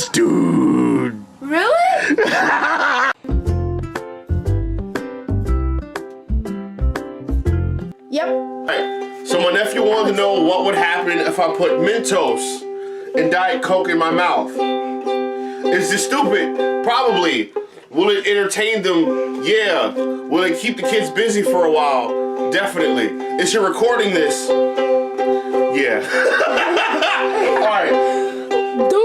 this dude. Really? Yep. Alright, so my nephew wanted to know what would happen if I put Mentos and Diet Coke in my mouth. Is this stupid? Probably. Will it entertain them? Yeah. Will it keep the kids busy for a while? Definitely. Is she recording this? Yeah. Alright. Do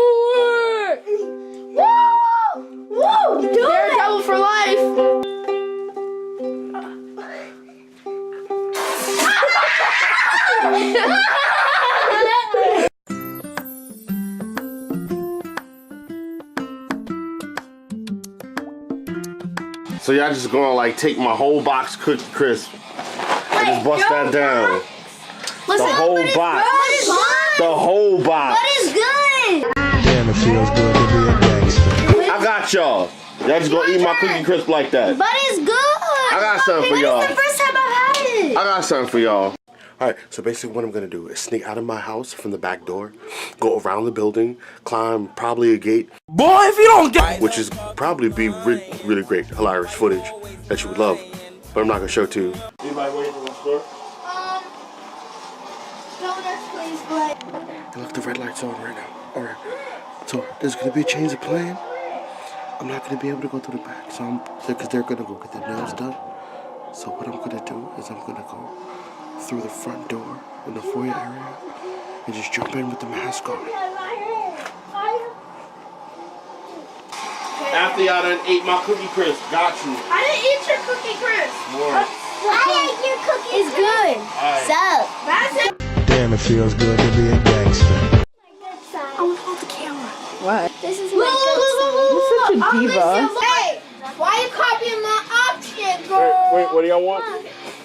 it! Woo! Woo! Do Daredevil for life! So y'all just gonna like take my whole box Cookie Crisp and just bust that down. Listen, the whole box. The whole box. What is good? Damn, it feels good to be a gangster. I got y'all. Y'all just gonna eat my Cookie Crisp like that. But it's good. I got something for y'all. It's the first time I've had it. I got something for y'all. Alright, so basically what I'm gonna do is sneak out of my house from the back door, go around the building, climb probably a gate. Boy, if you don't get, which is probably be really great, hilarious footage that you would love, but I'm not gonna show it to you. Anybody waiting for the store? Donuts, please, but. And look, the red light's on right now. Alright, so there's gonna be a change of plan. I'm not gonna be able to go through the back, so because they're gonna go get their nails done. So what I'm gonna do is I'm gonna go through the front door in the foyer area and just jump in with the mask on. After y'all done ate my Cookie Crisp, got you. I didn't eat your Cookie Crisp. More. I ate your cookie. It's good. Right. So, that's it. Damn, it feels good to be a gangster. I want to hold the camera. What? This is my good You're such a diva. Hey, why are you copying my option, girl? Wait, what do y'all want?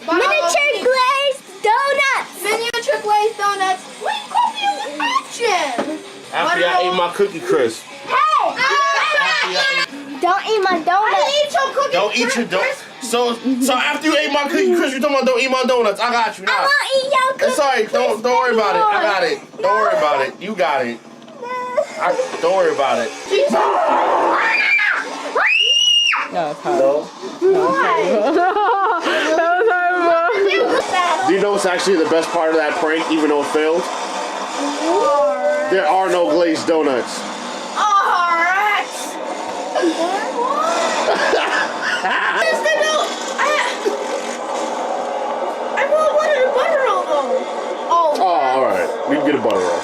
Miniature glazed donuts. Miniature glazed donuts. Why are you copying my option? After y'all ate my Cookie Crisp. Hey! Don't eat my donuts. I didn't eat your cookie. Don't eat your donuts. So after you ate my Cookie Crisp, you talking about don't eat my donuts. I got you now. I won't eat your cookie. It's alright. Don't worry about it. I got it. Don't worry about it. You got it. Don't worry about it. No, it's horrible. Do you know what's actually the best part of that prank, even though it failed? There are no glazed donuts. Alright. I really wanted a butter roll though. Oh, alright. We can get a butter roll.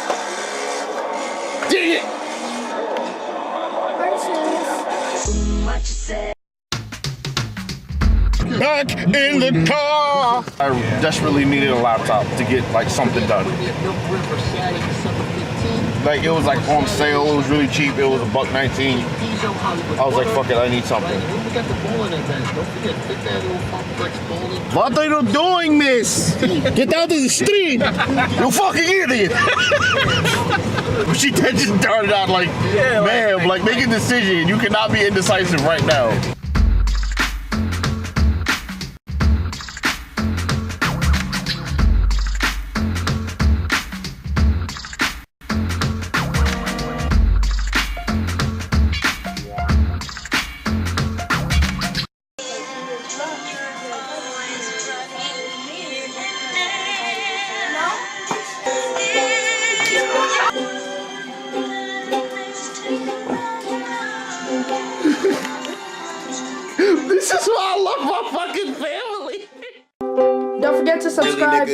Dang it! Back in the car! I desperately needed a laptop to get like something done. Like it was like on sale, it was really cheap, it was $1.19. I was like, fuck it, I need something. What are you doing, miss? Get out of the street! You fucking idiot! She just darted out like, ma'am, like make a decision. You cannot be indecisive right now. This is why I love my fucking family. Don't forget to subscribe.